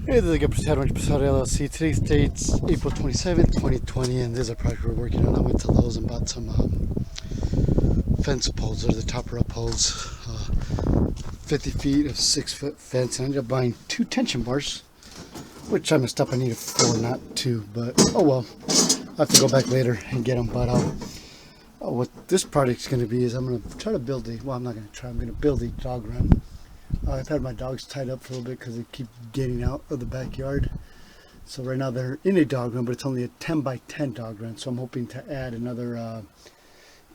Hey, this is Get Pasado LLC. Today's date's April 27th, 2020, and there's a project we're working on. I went to Lowe's and bought some fence poles, or the topper up poles, 50 feet of 6 foot fence. And I ended up buying two tension bars, which I messed up. I needed four, not two, but oh well. I have to go back later and get them. But what this project's going to be is I'm going to try to build a, well, I'm not going to try, I'm going to build a dog run. I've had my dogs tied up for a little bit because they keep getting out of the backyard. So right now they're in a dog run, but it's only a 10 by 10 dog run. So I'm hoping to add another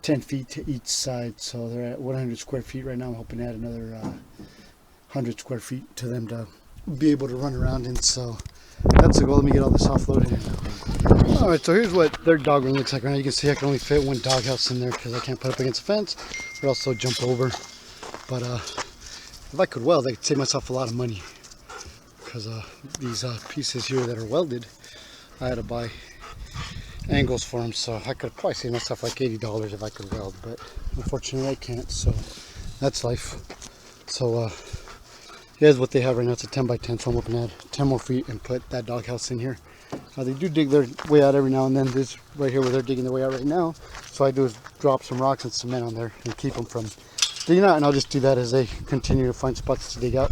10 feet to each side. So they're at 100 square feet right now. I'm hoping to add another 100 square feet to them to be able to run around in. So that's the goal. Let me get all this offloaded. All right, so here's what their dog run looks like right now. You can see I can only fit one doghouse in there because I can't put up against a fence, but also jump over. But if I could weld, I could save myself a lot of money because these pieces here that are welded, I had to buy angles for them, so I could probably save myself like $80 if I could weld, but unfortunately I can't, so that's life. So here's what they have right now. It's a 10 by 10, so I'm hoping to add 10 more feet and put that doghouse in here. They do dig their way out every now and then. This right here where they're digging their way out right now, so I do is drop some rocks and cement on there and keep them from digging out, and I'll just do that as they continue to find spots to dig out.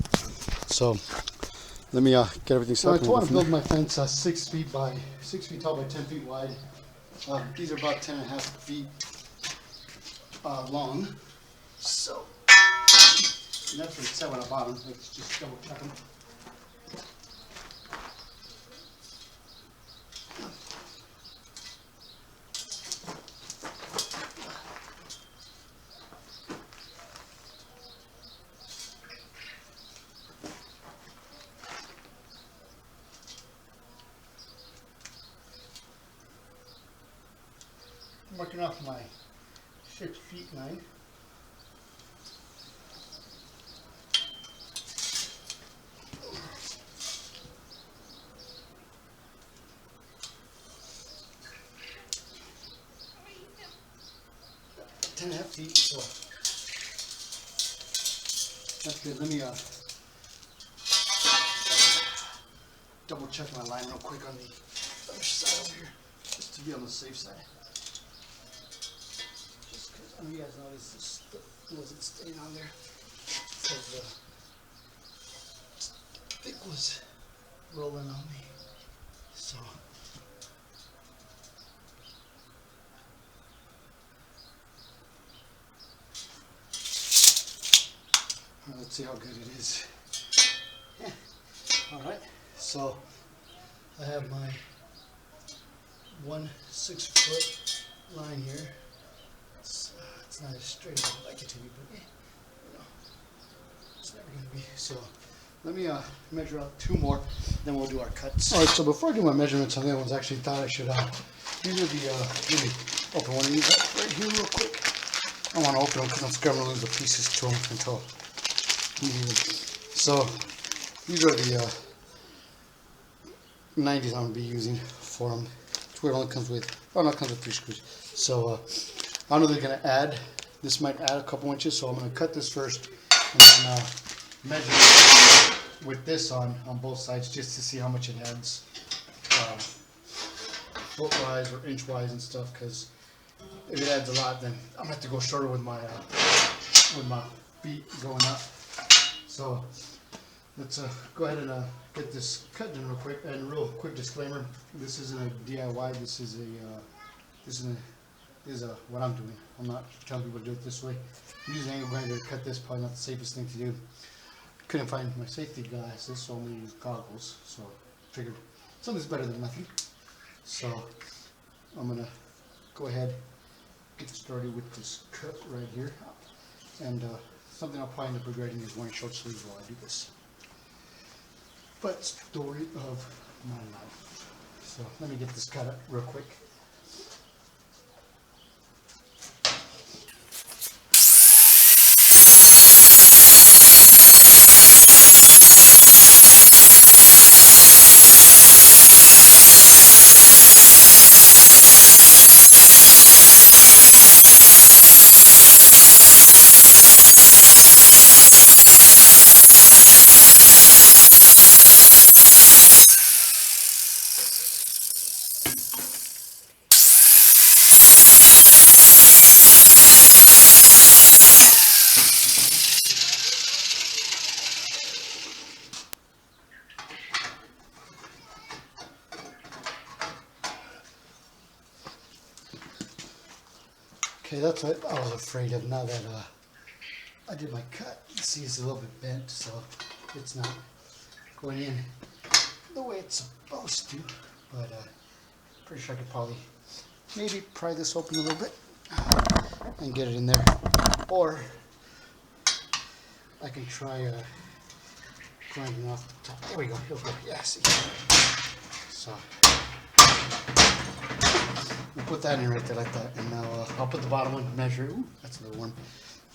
So let me get everything set up. I want to build my fence 6 feet by 6 feet tall by 10 feet wide. These are about 10 and a half feet long. So and that's what it said when I bought them. Let's just double check them. I'm working off my 6 feet line. Ten and a half feet, so that's good. Let me double check my line real quick on the other side over here, just to be on the safe side. Just because I know you guys noticed this wasn't staying on there because the stick was rolling on me. So let's see how good it is. Yeah. All right, so I have my 1 6 foot line here. It's not as straight as I'd like it to be, but you know, it's never going to be. So let me measure out two more, then we'll do our cuts. All right, so before I do my measurements on the other ones, I actually thought I should these are the let me open one of these up right here real quick. I want to open them because I'm scared I'm going to lose the pieces to them until you need them. So these are the 90s I'm going to be using for them. It's where it only comes with, oh no, it comes with 3 screws. So I know they're going to add, this might add a couple inches, so I'm going to cut this first and then measure with this on both sides just to see how much it adds foot wise or inch wise and stuff, because if it adds a lot, then I'm going to have to go shorter with my feet going up. So let's go ahead and get this cut done real quick. And real quick disclaimer: this isn't a DIY. This is what I'm doing. I'm not telling people to do it this way. I'm using angle grinder to cut this. Probably not the safest thing to do. Couldn't find my safety glasses, so I'm gonna use goggles. So figured something's better than nothing. So I'm gonna go ahead get started with this cut right here, and something I'll probably end up regretting is wearing short sleeves while I do this. But story of my life. So let me get this cut up real quick. Okay, that's what I was afraid of. Now that I did my cut, you see it's a little bit bent, so it's not going in the way it's supposed to. But pretty sure I could probably maybe pry this open a little bit and get it in there. Or I can try grinding off the top. There we go. Here we go. Yeah, see. So we'll put that in right there like that, and now I'll put the bottom one, measure it. Ooh, that's a little warm.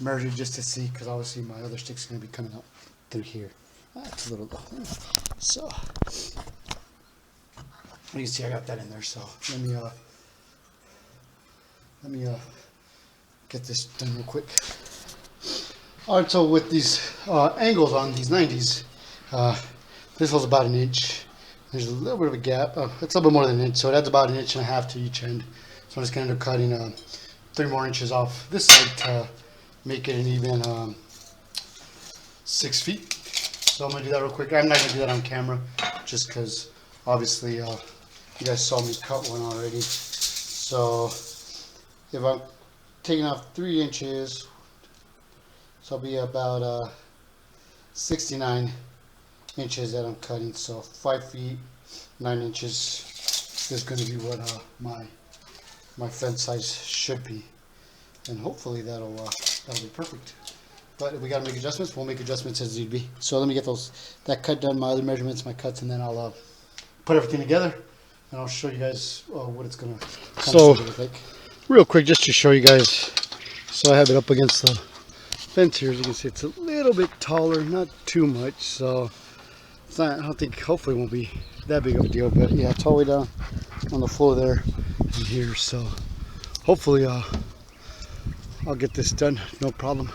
Measure it just to see, because obviously my other stick's going to be coming out through here. That's a little low. So you can see I got that in there. So let me get this done real quick. Alright, so with these angles on these 90s, this hole's about an inch. There's a little bit of a gap. It's a little bit more than an inch, so it adds about 1.5 inches to each end. So I'm just going to end up cutting 3 more inches off this side to make it an even 6 feet. So I'm going to do that real quick. I'm not going to do that on camera, just because obviously you guys saw me cut one already. So if I'm taking off 3 inches, so I'll be about 69 inches that I'm cutting. So 5 feet 9 inches is going to be what my fence size should be, and hopefully that'll be perfect. But if we got to make adjustments, we'll make adjustments as need be. So let me get that cut done, my other measurements, my cuts, and then I'll put everything together, and I'll show you guys what it's going to look like. Real quick, just to show you guys, so I have it up against the fence here. As you can see, it's a little bit taller, not too much, so it's not, I don't think, hopefully it won't be that big of a deal. But yeah, it's all the way down on the floor there and here, so hopefully I'll get this done, no problem.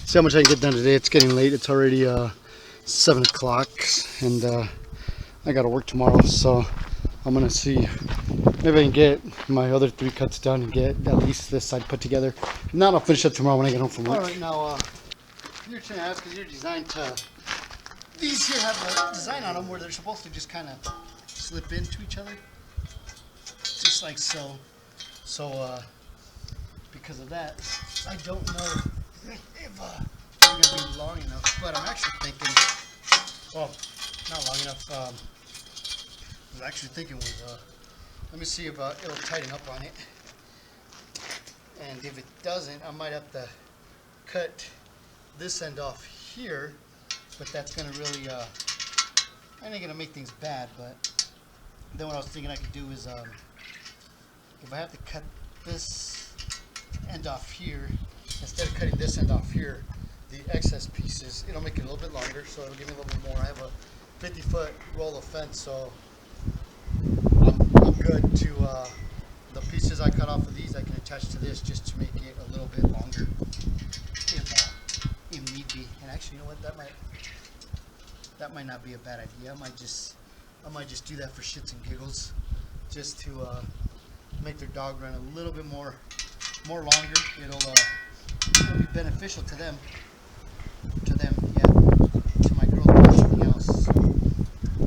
See how much I can get done today. It's getting late. It's already 7 o'clock, and I gotta work tomorrow, so I'm gonna see maybe I can get my other 3 cuts done and get at least this side put together. If not, I'll finish up tomorrow when I get home from work. Alright, now you're trying to ask, because you're designed to, these here have a design on them where they're supposed to just kind of slip into each other, just like so. So because of that, I don't know if they're going to be long enough, but I'm actually thinking, well, not long enough. I was actually thinking let me see if it'll tighten up on it, and if it doesn't, I might have to cut this end off here, but that's going to really, I ain't going to make things bad. But then what I was thinking I could do is, if I have to cut this end off here, instead of cutting this end off here, the excess pieces, it'll make it a little bit longer, so it'll give me a little bit more. I have a 50-foot roll of fence, so I'm good to, the pieces I cut off of these, I can attach to this just to make it a little bit longer if need be. And actually, you know what, that might not be a bad idea. I might just do that for shits and giggles, just to make their dog run a little bit more longer. It'll be beneficial to them, yeah, to my girl and everything else. So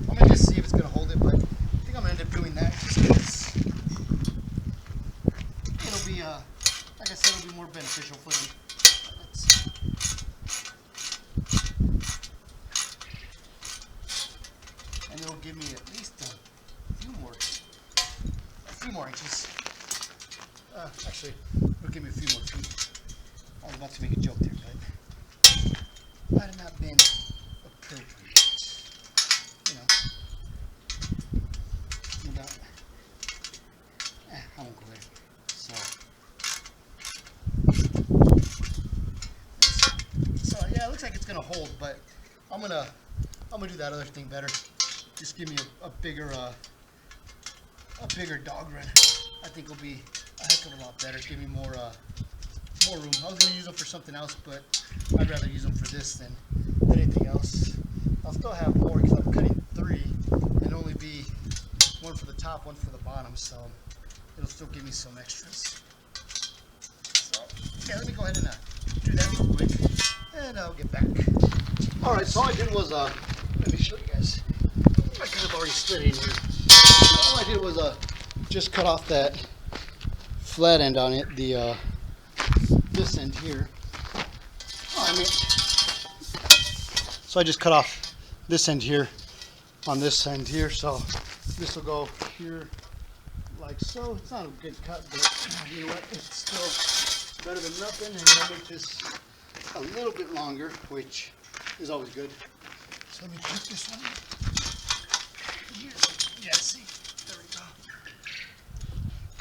I'm gonna just see if it's gonna hold it, but I think I'm gonna end up doing that just because it'll be, like I said, it'll be more beneficial for them. And it'll give me at least a few more inches. Actually, it'll give me a few more feet. I was about to make a joke there, but might have not been appropriate. You know, I won't go there. So yeah, it looks like it's gonna hold, but I'm gonna do that other thing better. Just give me a bigger dog run. I think it'll be a heck of a lot better. Give me more room. I was gonna use them for something else, but I'd rather use them for this than anything else. I'll still have more because I'm cutting 3 and only be one for the top, one for the bottom, so it'll still give me some extras. So yeah, let me go ahead and do that real quick, and I'll get back. All right, so all I did was let me show you guys. I could have already split it in here. All I did was just cut off that flat end on it, the this end here. So I just cut off this end here on this end here, so this will go here like so. It's not a good cut, but you know what, it's still better than nothing. And I'll make this a little bit longer, which is always good. So let me put this one here. Yeah, see, there we go.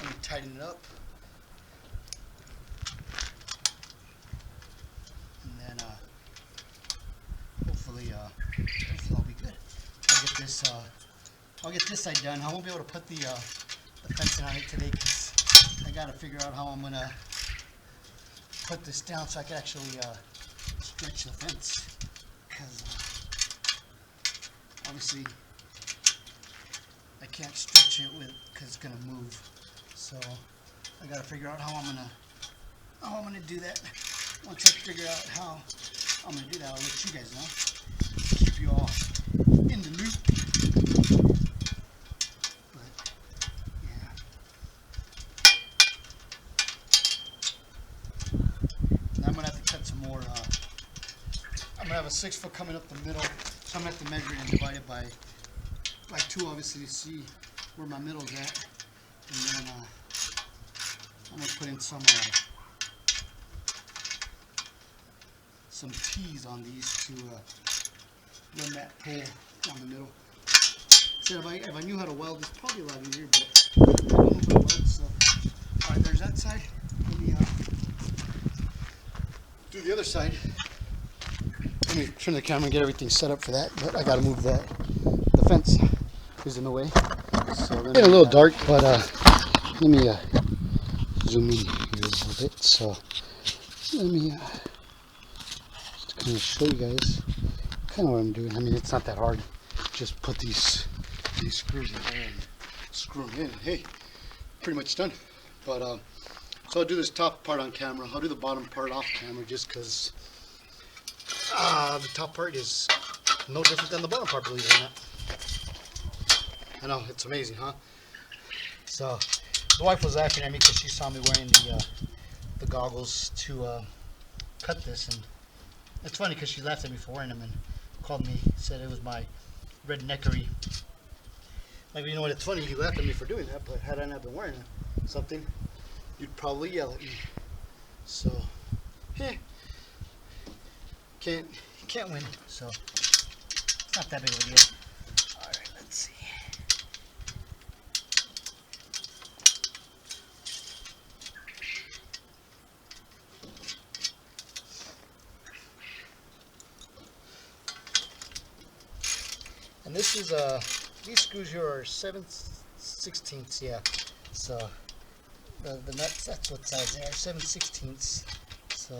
Let me tighten it up. And then hopefully I'll be good. I'll get this side done. I won't be able to put the fencing on it today because I got to figure out how I'm gonna put this down so I can actually stretch the fence. Because obviously I can't stretch it because it's gonna move. So I got to figure out how I'm gonna do that. Once I figure out how I'm gonna do that, I'll let you guys know. Keep you all in the loop. But yeah. Now I'm gonna have to cut some more. I'm gonna have a 6 foot coming up the middle, so I'm gonna have to measure it and divide it by 2, obviously, to see where my middle's at. And then I'm gonna put in some T's on these to run that pole down the middle. So if I knew how to weld, it's probably a lot easier, but I don't know how to weld, so. Alright, there's that side. Let me do the other side. Let me turn the camera and get everything set up for that, but I gotta move the fence is in the way. So it's a little dark, but let me zoom in here a little bit. So let me just kind of show you guys kind of what I'm doing. I mean, it's not that hard. Just put these screws in there and screw them in. Hey, pretty much done. But so I'll do this top part on camera. I'll do the bottom part off camera just because the top part is no different than the bottom part, believe it or not. I know, it's amazing, huh? So the wife was laughing at me because she saw me wearing the goggles to cut this, and it's funny because she laughed at me for wearing them and called me, said it was my redneckery. Like, you know what, it's funny, you laughed at me for doing that, but had I not been wearing something, you'd probably yell at me. So, can't win, so it's not that big of a deal. Alright, let's see. And this is these screws here are 7/16, yeah. So the nuts, that's what size they are, 7/16. So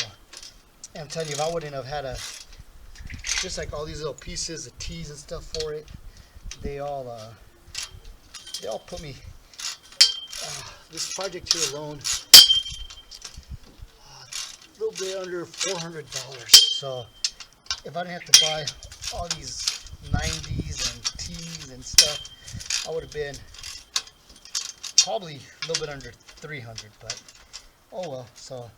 I'm telling you, if I wouldn't have had just like all these little pieces, the T's and stuff for it, they all put me. This project here alone, a little bit under $400. So if I didn't have to buy all these 90s and T's and stuff, I would have been probably a little bit under 300. But oh well. So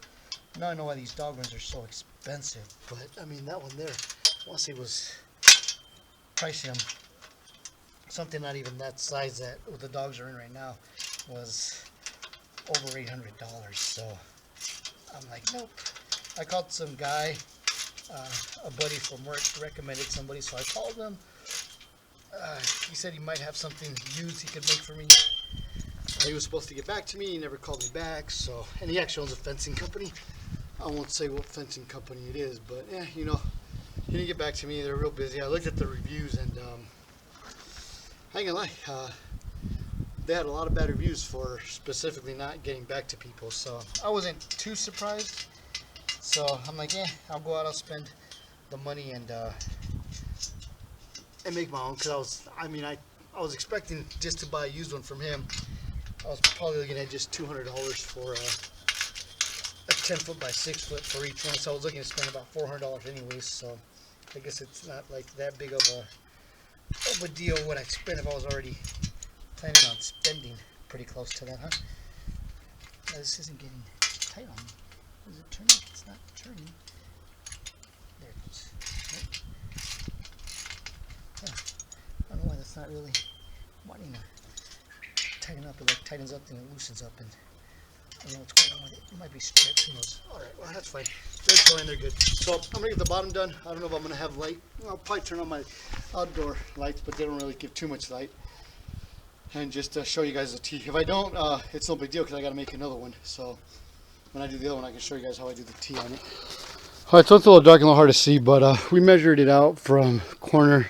now I know why these dog runs are so expensive. But I mean, that one there, I want to say was pricing them something not even that size that what the dogs are in right now was over $800. So I'm like, nope. I called some guy, a buddy from work recommended somebody, so I called him. He said he might have something used he could make for me. He was supposed to get back to me. He never called me back. So, and he actually owns a fencing company. I won't say what fencing company it is, but yeah, you know, he didn't get back to me. They're real busy. I looked at the reviews, and I ain't gonna lie, they had a lot of bad reviews for specifically not getting back to people. So I wasn't too surprised. So I'm like, yeah, I'll go out. I'll spend the money and make my own. Cause I was expecting just to buy a used one from him. I was probably looking at just $200 for a 10 foot by 6 foot for each one. So I was looking to spend about $400 anyways. So I guess it's not like that big of a deal what I'd spend if I was already planning on spending pretty close to that, huh? This isn't getting tight on me. Is it turning? It's not turning. There it goes. Right. Huh. I don't know why that's not really wanting to tighten up. It like tightens up, then it loosens up, and I don't know what's going on with it. It might be stretched. Who knows? All right, well that's fine. They're going. They're good. So I'm gonna get the bottom done. I don't know if I'm gonna have light. I'll probably turn on my outdoor lights, but they don't really give too much light. And just show you guys the tee. If I don't, it's no big deal because I got to make another one. So when I do the other one, I can show you guys how I do the tee on it. All right, so it's a little dark and a little hard to see, but we measured it out from corner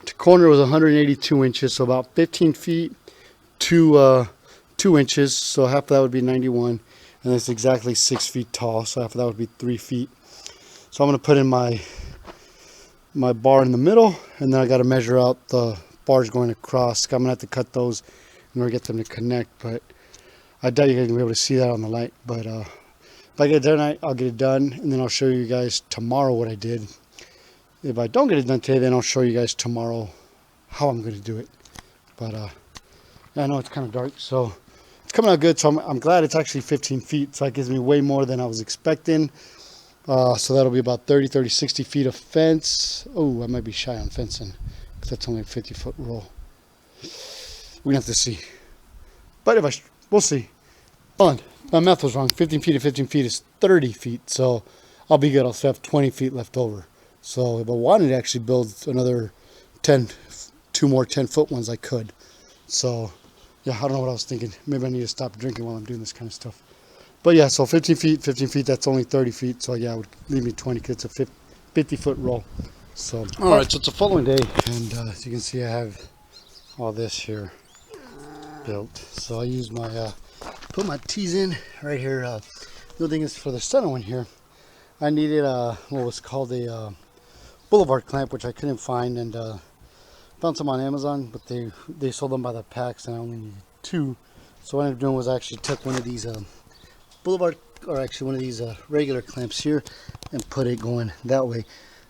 to corner. It was 182 inches, so about 15 feet to 2 inches. So half of that would be 91, and it's exactly 6 feet tall. So half of that would be 3 feet. So I'm going to put in my bar in the middle, and then I got to measure out the bars going across. I'm gonna have to cut those in order to get them to connect, but I doubt you're gonna be able to see that on the light. But if I get it done, I'll get it done, and then I'll show you guys tomorrow what I did. If I don't get it done today, then I'll show you guys tomorrow how I'm gonna do it. But yeah, I know it's kind of dark, so it's coming out good. So I'm glad it's actually 15 feet, so that gives me way more than I was expecting. So that'll be about 60 feet of fence. Oh, I might be shy on fencing, because that's only a 50-foot roll. We have to see. But we'll see. Hold on, my math was wrong. 15 feet to 15 feet is 30 feet, so I'll be good. I'll still have 20 feet left over. So if I wanted to actually build another 2 more 10-foot ones, I could. So yeah, I don't know what I was thinking. Maybe I need to stop drinking while I'm doing this kind of stuff. But yeah, so 15 feet, that's only 30 feet. So yeah, it would leave me 20 because it's a 50-foot roll. So, all right, so it's the following day, and as you can see, I have all this here built. So I use my, put my tees in right here. The other thing is for the center one here, I needed what was called a boulevard clamp, which I couldn't find, and found some on Amazon, but they sold them by the packs, and I only needed 2. So what I ended up doing was I actually took one of these boulevard, or actually one of these regular clamps here, and put it going that way.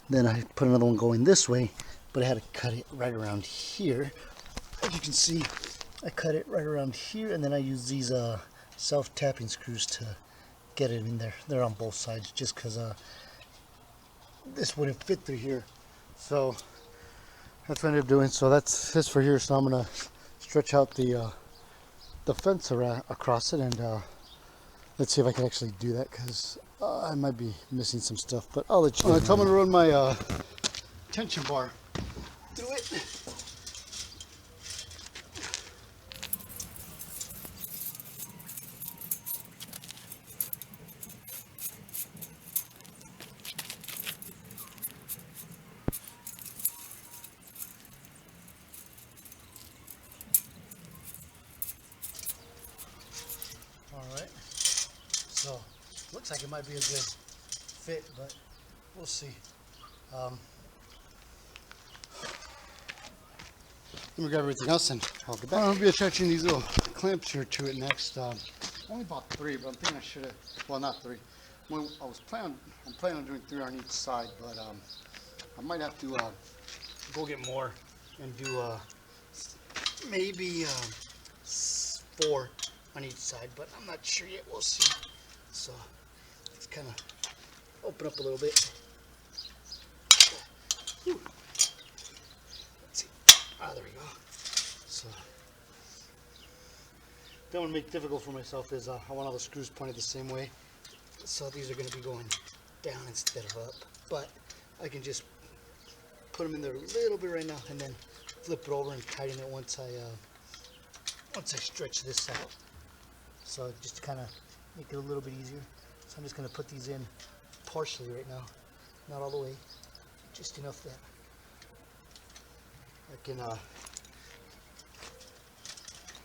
Then I put another one going this way, but I had to cut it right around here. As you can see, I cut it right around here, and then I use these self-tapping screws to get it in there. They're on both sides, just because this wouldn't fit through here. So that's what I ended up doing. So that's this for here. So I'm gonna stretch out the fence across it, and let's see if I can actually do that, because I might be missing some stuff, but I'll let you know. So I'm going to run my tension bar through it. All right. So looks like it might be a good fit, but we'll see. Let me grab everything else and I'll get back. I'll be attaching these little clamps here to it next. I only bought 3, but I'm thinking I should have. Well, not 3. I'm planning on doing 3 on each side, but I might have to go get more and do maybe 4 on each side, but I'm not sure yet. We'll see. So let's kind of open up a little bit. Whew. Let's see. There we go. So don't want to make it difficult for myself is I want all the screws pointed the same way. So these are going to be going down instead of up. But I can just put them in there a little bit right now and then flip it over and tighten it once I stretch this out. So just to kind of make it a little bit easier. So I'm just going to put these in partially right now. Not all the way. Just enough that I can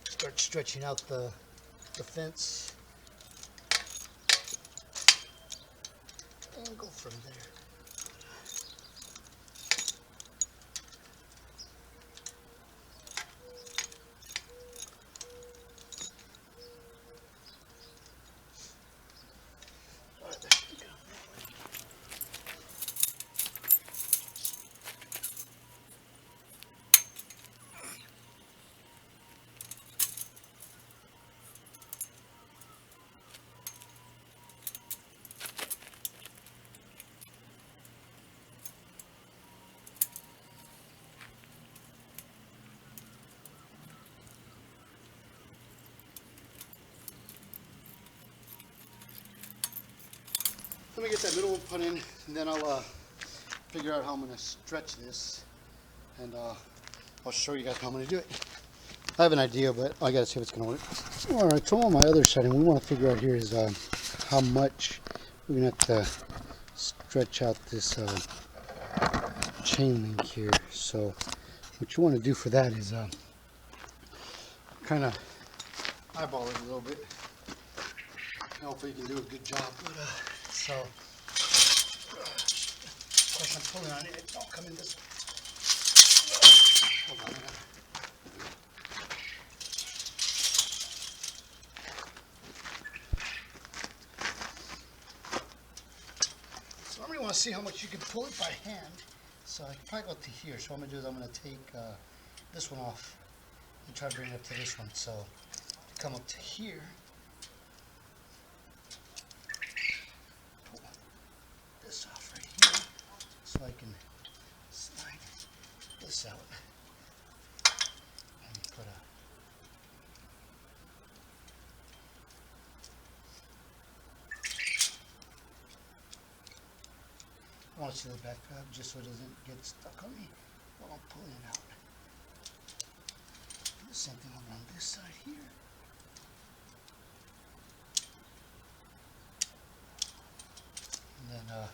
start stretching out the fence and go from there. let me get that middle one put in, and then I'll figure out how I'm going to stretch this, and I'll show you guys how I'm going to do it. I have an idea, but I got to see if it's going to work. All right, so on my other setting, we want to figure out here is how much we're going to have to stretch out this chain link here. So what you want to do for that is kind of eyeball it a little bit. Hopefully you can do a good job. But, so, of course I'm pulling on it. It don't come in this way. Hold on a minute. So I really want to see how much you can pull it by hand. So I can probably go to here. So what I'm going to do is I'm going to take this one off and try to bring it up to this one. So to come up to here, pull this off right here so I can slide this out and put a I want to see the back tab just so it doesn't get stuck on me while I'm pulling it out. Do the same thing over on this side here. And then,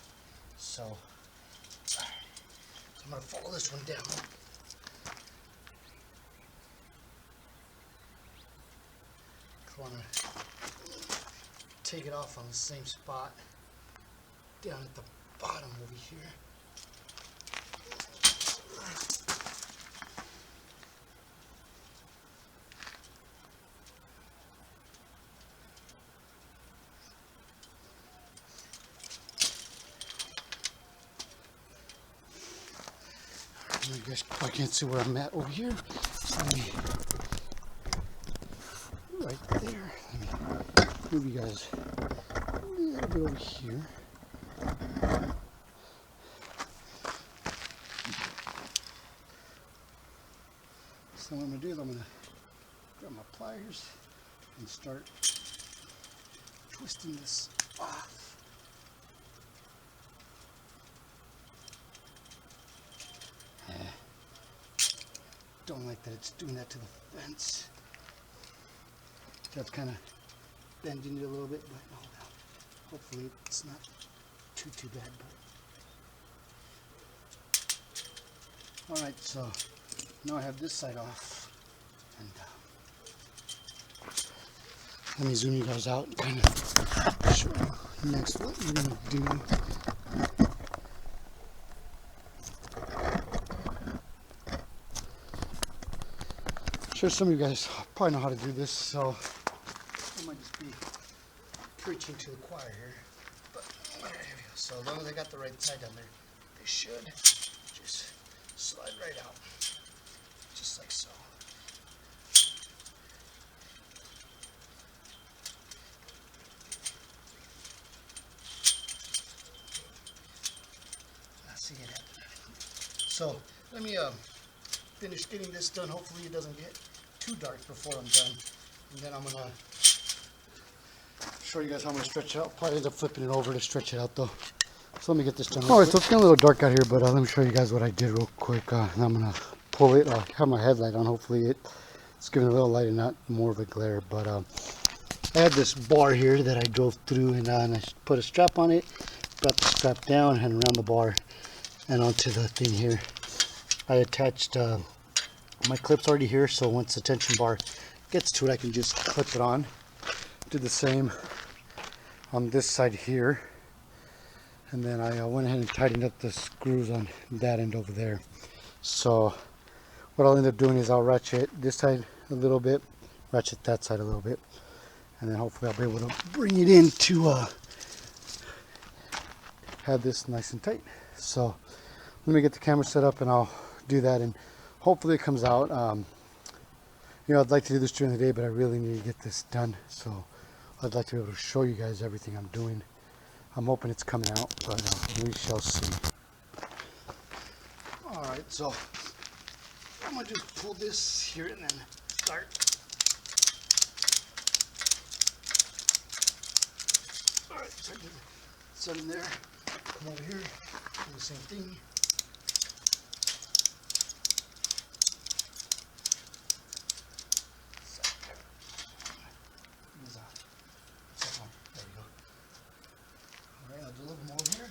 so I'm going to follow this one down. I want to take it off on the same spot down at the bottom over here. You guys probably can't see where I'm at over here. So let me, right there. Let me move you guys a little bit over here. So what I'm going to do is I'm going to grab my pliers and start twisting this off. Don't like that it's doing that to the fence. That's kind of bending it a little bit, but no, hopefully it's not too bad. But all right, so now I have this side off, and let me zoom you guys out and kind of show you next what we're gonna do. Sure, some of you guys probably know how to do this, so I might just be preaching to the choir here. But there we go. So as long as I got the right side down there, they should just slide right out, just like so. I see it happening. So let me finish getting this done. Hopefully it doesn't get too dark before I'm done, and then I'm gonna show you guys how I'm gonna stretch it out. Probably end up flipping it over to stretch it out though. So let me get this done. All right, so it's getting a little dark out here, but let me show you guys what I did real quick. And I'm gonna pull it. I have my headlight on. Hopefully it's giving a little light and not more of a glare. But I had this bar here that I drove through, and I put a strap on it, brought the strap down and around the bar and onto the thing here. I attached my clip's already here, so once the tension bar gets to it, I can just clip it on. Do the same on this side here, and then I went ahead and tightened up the screws on that end over there. So what I'll end up doing is I'll ratchet this side a little bit, ratchet that side a little bit, and then hopefully I'll be able to bring it in to have this nice and tight. So let me get the camera set up and I'll do that, and hopefully it comes out. You know, I'd like to do this during the day, but I really need to get this done. So I'd like to be able to show you guys everything I'm doing. I'm hoping it's coming out, but we shall see. All right, so I'm gonna just pull this here and then start. All right, so It's in there. Come over here, do the same thing. There we go. All right, I'll do a little more over here.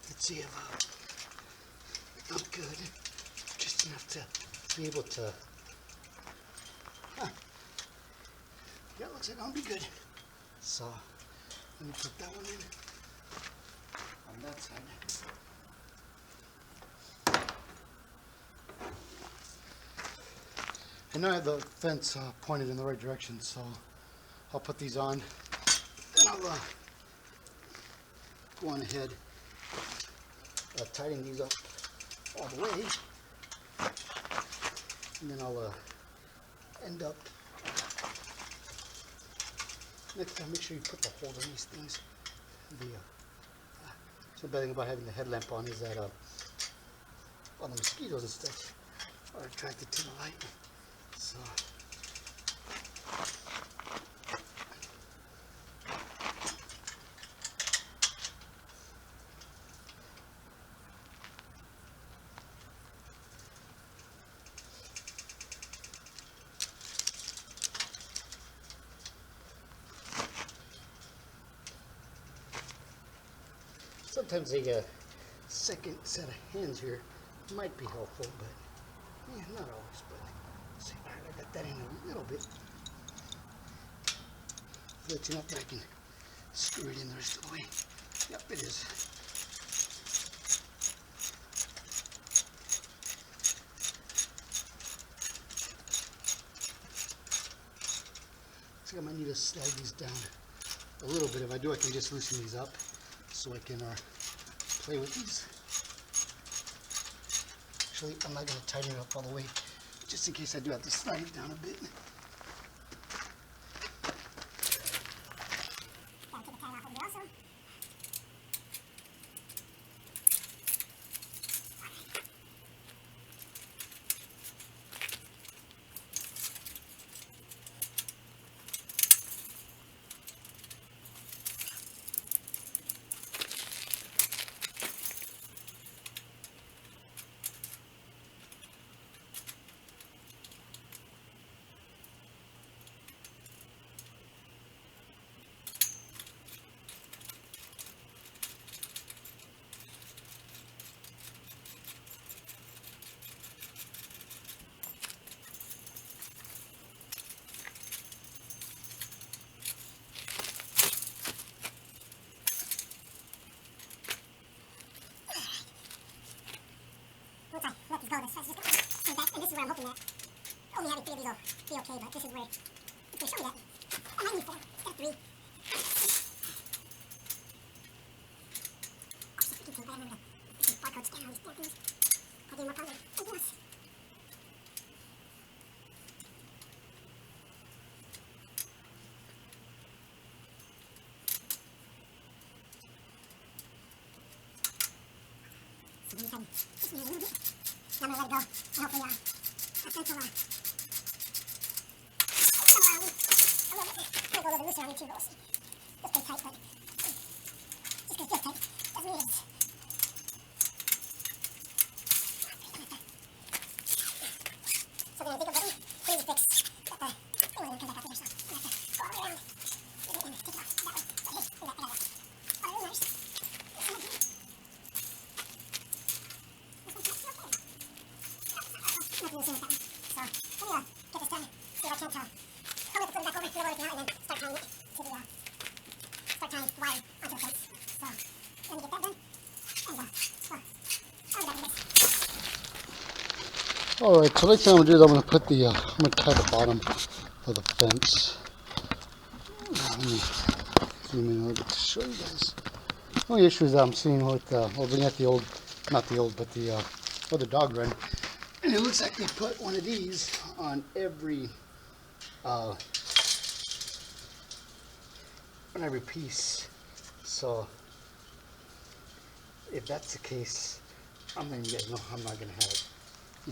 Let's see if I'm good. Just enough to be able to. Huh. Yeah, looks like I'll be good. So let me put that one in on that side. And now I have the fence pointed in the right direction, so I'll put these on. Then I'll go on ahead, tighten these up all the way, and then I'll end up. Next time, make sure you put the holes on these things. So the bad thing about having the headlamp on is that all the mosquitoes and stuff are attracted to the light. So sometimes a second set of hands here might be helpful, but yeah, not always. But let's see, all right, I got that in a little bit. Let you know if I can screw it in the rest of the way. Yep, it is. So I might need to slide these down a little bit. If I do, I can just loosen these up so I can play with these. Actually, I'm not going to tighten it up all the way, just in case I do have to slide it down a bit. Once I let these go, this just comes back, and this is where I'm hoping that only having 3 of these will be okay, but this is where, if they show me that, I might need 4 instead of 3. Of course, I freaking think, but I remember the barcode scanner on these damn things. I'll do more positive. Anything else? So then you can just need a little bit. Now I'm going to let it go, and hopefully our fence will, a little bit. I'm going to go a little bit looser on it too, but we'll see. Feels pretty tight, but just because it feels tight doesn't mean it's. So then I think of button, clean the fix. Got the thing wasn't going to come back out there, so I'm going to have to go all the way around. And take it off that way. But hey, look at that, I got that. Oh, really nice. Nothing to see with that one. So, let me get this done, see if I can't come with the footing back over, get everything out, and then start tying it to the, start tying wire onto the fence. So, let me get that done, and I'll be back in this. Alright, so next thing I'm going to do is I'm going to put the, I'm going to tie the bottom of the fence. Let me zoom in a little bit to show you guys. The only issue is I'm seeing with, looking at the old, not the old, but the other dog run. And it looks like they put one of these on every on every piece. So if that's the case, I'm letting you guys know I'm not gonna have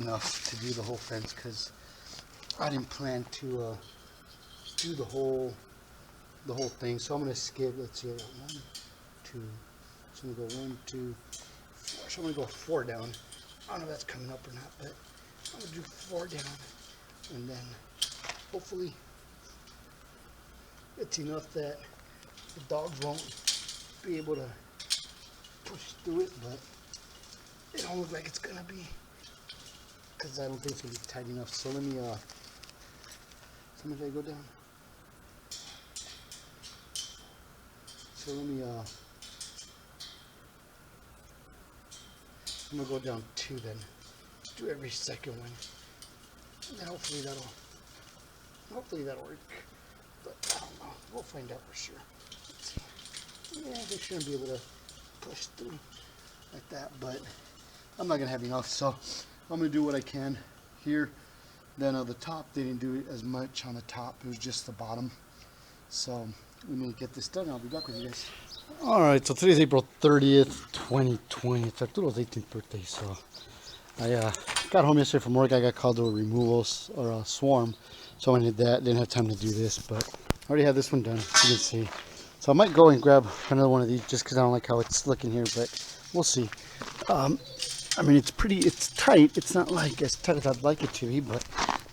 enough to do the whole fence, because I didn't plan to do the whole thing. So I'm gonna skip. Let's see, I got 1, 2. So I'm gonna go 1, 2, 4. So I'm gonna go 4 down. I don't know if that's coming up or not, but I'm gonna do 4 down, and then hopefully it's enough that the dogs won't be able to push through it, but it don't look like it's gonna be, because I don't think it's gonna be tight enough. So let me go down. So let me I'm gonna go down 2 then. Do every second one, and then hopefully that'll work. But I don't know. We'll find out for sure. Let's see. Yeah, they shouldn't be able to push through like that, but I'm not gonna have enough, so I'm gonna do what I can here. Then the top, they didn't do as much on the top. It was just the bottom. So let me get this done. I'll be back with you guys. All right, so today's April 30th, 2020. It's Arturo's 18th birthday, so I got home yesterday from work. I got called to a removal or a swarm, so I did that. Didn't have time to do this, but I already have this one done, as you can see. So I might go and grab another one of these just because I don't like how it's looking here, but we'll see. I mean, it's tight. It's not like as tight as I'd like it to be, but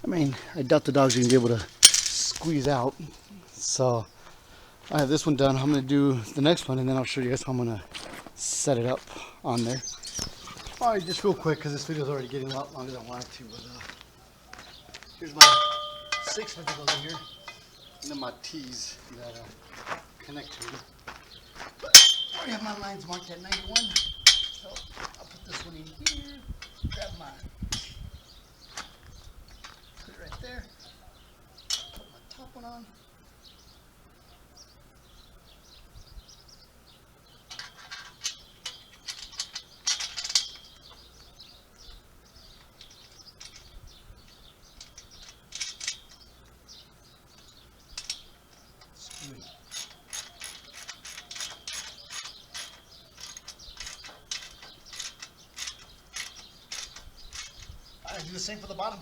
I mean, I doubt the dogs are going to be able to squeeze out. So I have this one done. I'm going to do the next one, and then I'll show you guys how I'm going to set it up on there. All right, just real quick, because this video is already getting a lot longer than I wanted to. But here's my 6-foot that goes in here, and then my T's that connect to it. But I already have my lines marked at 91, so I'll put this one in here, grab mine, put it right there, put my top one on. Do the same for the bottom.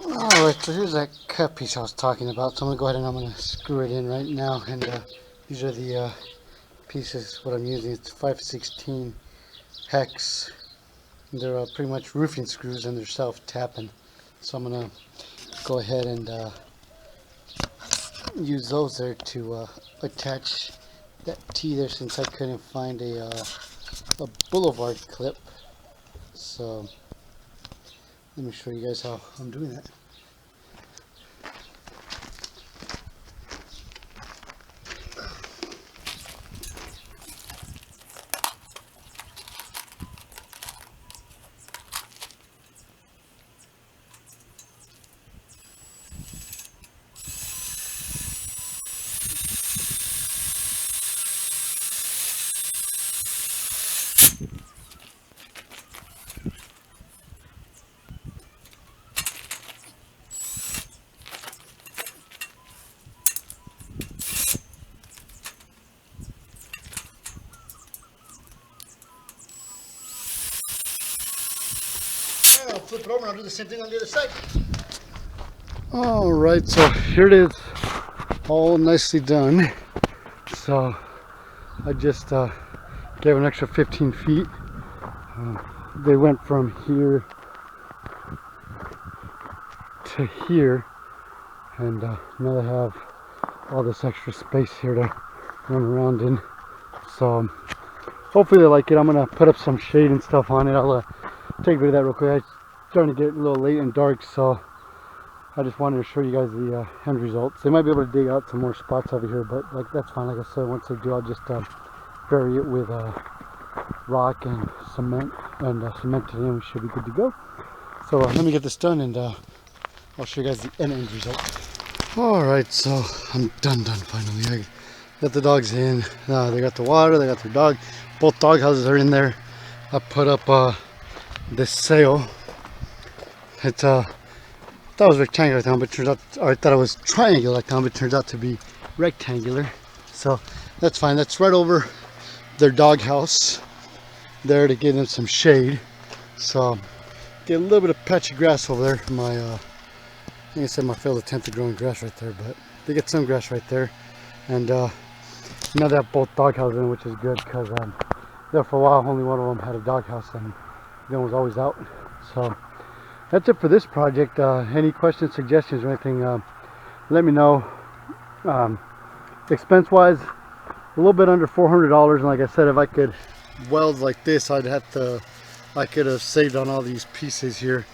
Alright, so here's that cut piece I was talking about. So I'm going to go ahead and I'm going to screw it in right now. And these are the pieces, what I'm using. It's 5/16 hex. They're pretty much roofing screws, and they're self-tapping. So I'm going to go ahead and use those there to attach that T there, since I couldn't find a boulevard clip. So let me show you guys how I'm doing that. I'll flip it over and I'll do the same thing on the other side. Alright, so here it is, all nicely done. So I just gave an extra 15 feet. They went from here to here, and now they have all this extra space here to run around in. So hopefully they like it. I'm going to put up some shade and stuff on it. I'll take a bit of that real quick. It's starting to get a little late and dark, so I just wanted to show you guys the end results. They might be able to dig out some more spots over here, but like that's fine. Like I said, once they do, I'll just bury it with rock and cement, and cement it in. We should be good to go. So let me get this done, and I'll show you guys the end result. Alright, so I'm done finally. I got the dogs in. They got the water, they got their dog. Both dog houses are in there. I put up this sail. It's thought it was rectangular, but turns out, or I thought it was triangular, but it turns out to be rectangular. So That's fine. That's right over their doghouse there to give them some shade. So get a little bit of patchy grass over there. My like I said, my failed attempt at growing grass right there, but they get some grass right there. And now they have both doghouses in, which is good, because there for a while only one of them had a doghouse and the other one was always out. So that's it for this project. Any questions, suggestions, or anything, let me know. Expense wise, a little bit under $400, and like I said, if I could weld like this, I could have saved on all these pieces here,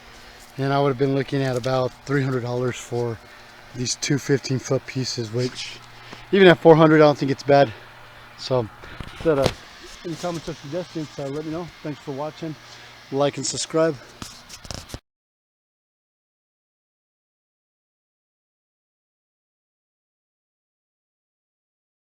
and I would have been looking at about $300 for these two 15-foot pieces, which even at $400 I don't think it's bad. So any comments or suggestions, let me know. Thanks for watching. Like and subscribe.